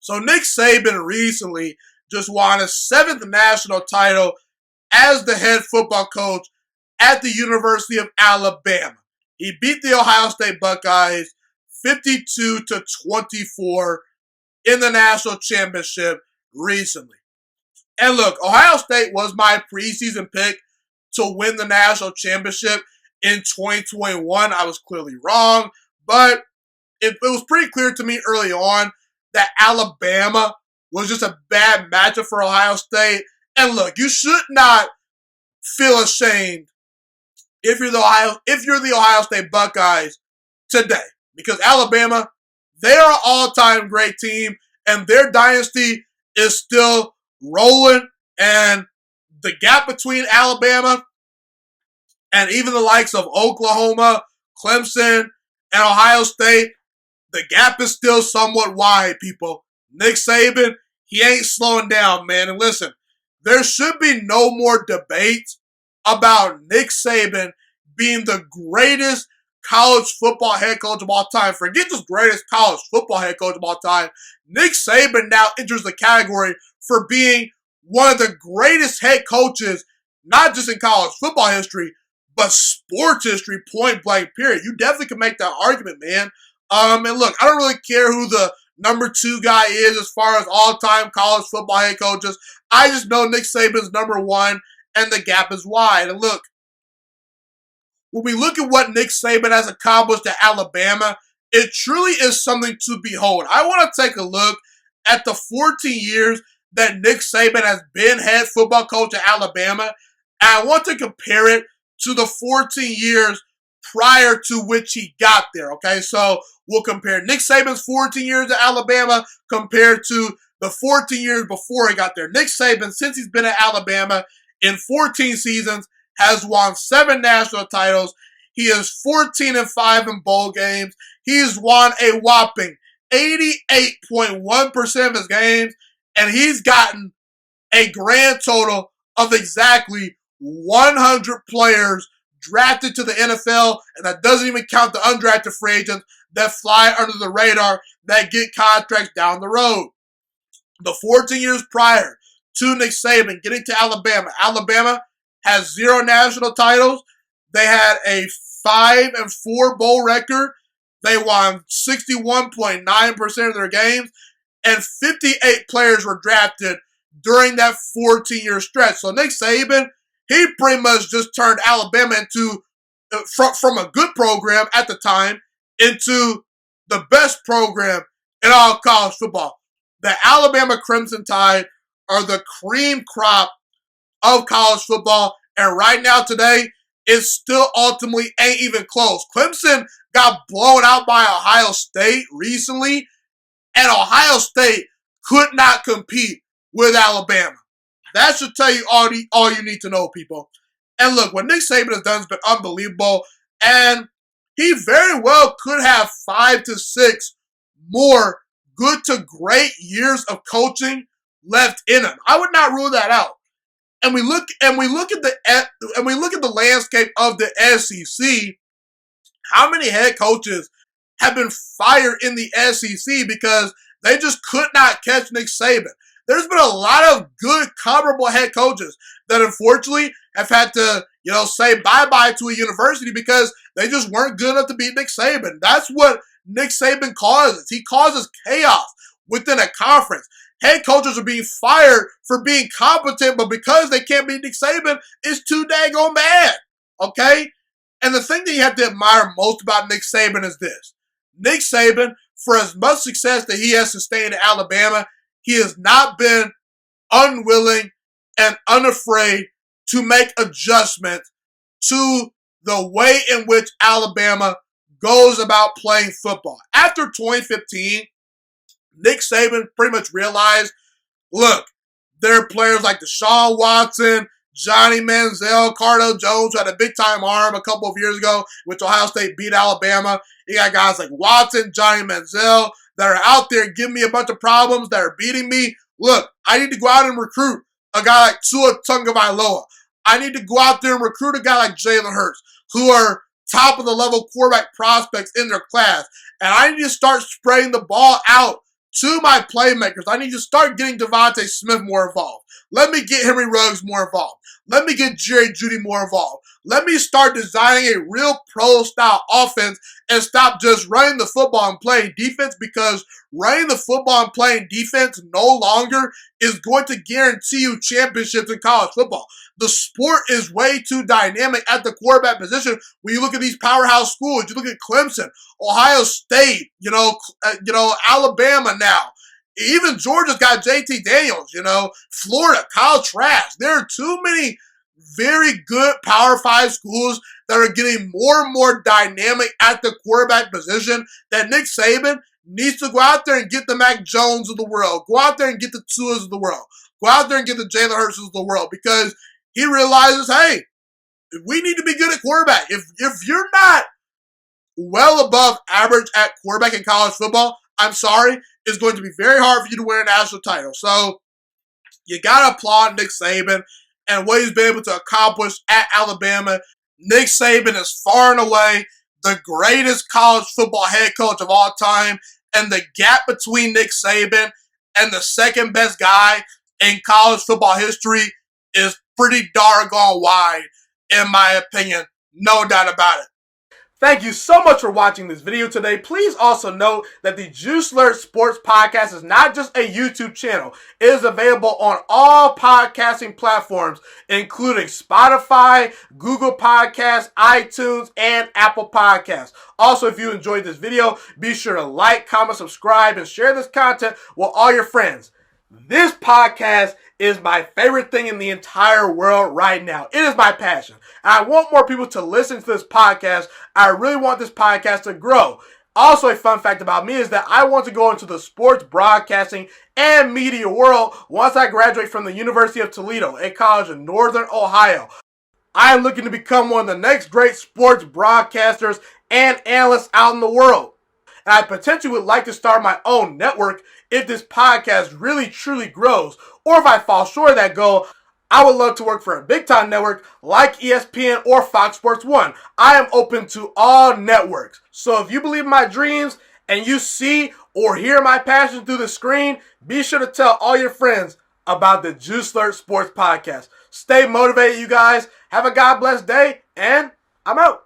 So Nick Saban recently just won his 7th national title as the head football coach at the University of Alabama. He beat the Ohio State Buckeyes 52-24 in the national championship recently. And look, Ohio State was my preseason pick to win the national championship in 2021. I was clearly wrong, but it was pretty clear to me early on that Alabama was just a bad matchup for Ohio State. And look, you should not feel ashamed if you're the Ohio State Buckeyes today, because Alabama, they are an all-time great team, and their dynasty is still rolling. And the gap between Alabama and even the likes of Oklahoma, Clemson, and Ohio State, the gap is still somewhat wide, people. Nick Saban, he ain't slowing down, man. And listen, there should be no more debate about Nick Saban being the greatest college football head coach of all time. Forget just greatest college football head coach of all time. Nick Saban now enters the category for being one of the greatest head coaches, not just in college football history, but sports history, point blank, period. You definitely can make that argument, man. And look, I don't really care who the number 2 guy is as far as all-time college football head coaches. I just know Nick Saban's number 1, and the gap is wide. And look, when we look at what Nick Saban has accomplished at Alabama, it truly is something to behold. I want to take a look at the 14 years that Nick Saban has been head football coach at Alabama, and I want to compare it to the 14 years prior to which he got there, okay? So we'll compare Nick Saban's 14 years at Alabama compared to the 14 years before he got there. Nick Saban, since he's been at Alabama in 14 seasons, has won 7 national titles. He is 14-5 in bowl games. He's won a whopping 88.1% of his games, and he's gotten a grand total of exactly 100 players drafted to the NFL, and that doesn't even count the undrafted free agents that fly under the radar that get contracts down the road. The 14 years prior to Nick Saban getting to Alabama, Alabama has 0 national titles. They had a 5-4 bowl record. They won 61.9% of their games, and 58 players were drafted during that 14-year stretch. So Nick Saban, he pretty much just turned Alabama into, from a good program at the time, into the best program in all college football. The Alabama Crimson Tide are the cream crop of college football, and right now today, it still ultimately ain't even close. Clemson got blown out by Ohio State recently, and Ohio State could not compete with Alabama. That should tell you all you need to know, people. And look, what Nick Saban has done has been unbelievable, and he very well could have 5 to 6 more good to great years of coaching left in him. I would not rule that out. And we look at the landscape of the SEC. How many head coaches have been fired in the SEC because they just could not catch Nick Saban? There's been a lot of good comparable head coaches that unfortunately have had to, say bye-bye to a university because they just weren't good enough to beat Nick Saban. That's what Nick Saban causes. He causes chaos within a conference. Head coaches are being fired for being competent, but because they can't beat Nick Saban, it's too daggone bad. Okay? And the thing that you have to admire most about Nick Saban is this. Nick Saban, for as much success that he has sustained at Alabama, he has not been unwilling and unafraid to make adjustments to the way in which Alabama goes about playing football. After 2015, Nick Saban pretty much realized, look, there are players like Deshaun Watson, Johnny Manziel, Cardale Jones, who had a big-time arm a couple of years ago, which Ohio State beat Alabama. You got guys like Watson, Johnny Manziel, that are out there giving me a bunch of problems, that are beating me. Look, I need to go out and recruit a guy like Tua Tagovailoa. I need to go out there and recruit a guy like Jalen Hurts, who are top-of-the-level quarterback prospects in their class. And I need to start spreading the ball out to my playmakers. I need to start getting Devontae Smith more involved. Let me get Henry Ruggs more involved. Let me get Jerry Jeudy more involved. Let me start designing a real pro-style offense and stop just running the football and playing defense, because running the football and playing defense no longer is going to guarantee you championships in college football. The sport is way too dynamic at the quarterback position. When you look at these powerhouse schools, you look at Clemson, Ohio State, Alabama now. Even Georgia's got JT Daniels, Florida, Kyle Trask. There are too many very good Power 5 schools that are getting more and more dynamic at the quarterback position that Nick Saban needs to go out there and get the Mac Jones of the world. Go out there and get the Tuas of the world. Go out there and get the Jalen Hurts of the world, because he realizes, hey, we need to be good at quarterback. If you're not well above average at quarterback in college football, I'm sorry, it's going to be very hard for you to win a national title. So you got to applaud Nick Saban and what he's been able to accomplish at Alabama. Nick Saban is far and away the greatest college football head coach of all time, and the gap between Nick Saban and the second best guy in college football history is pretty doggone wide, in my opinion. No doubt about it. Thank you so much for watching this video today. Please also note that the Juice Alert Sports Podcast is not just a YouTube channel. It is available on all podcasting platforms, including Spotify, Google Podcasts, iTunes, and Apple Podcasts. Also, if you enjoyed this video, be sure to like, comment, subscribe, and share this content with all your friends. This podcast is my favorite thing in the entire world right now. It is my passion. And I want more people to listen to this podcast. I really want this podcast to grow. Also, a fun fact about me is that I want to go into the sports broadcasting and media world once I graduate from the University of Toledo, a college in Northern Ohio. I am looking to become one of the next great sports broadcasters and analysts out in the world. And I potentially would like to start my own network if this podcast really truly grows. Or if I fall short of that goal, I would love to work for a big-time network like ESPN or Fox Sports 1. I am open to all networks. So if you believe in my dreams and you see or hear my passion through the screen, be sure to tell all your friends about the Juice Alert Sports Podcast. Stay motivated, you guys. Have a God bless day, and I'm out.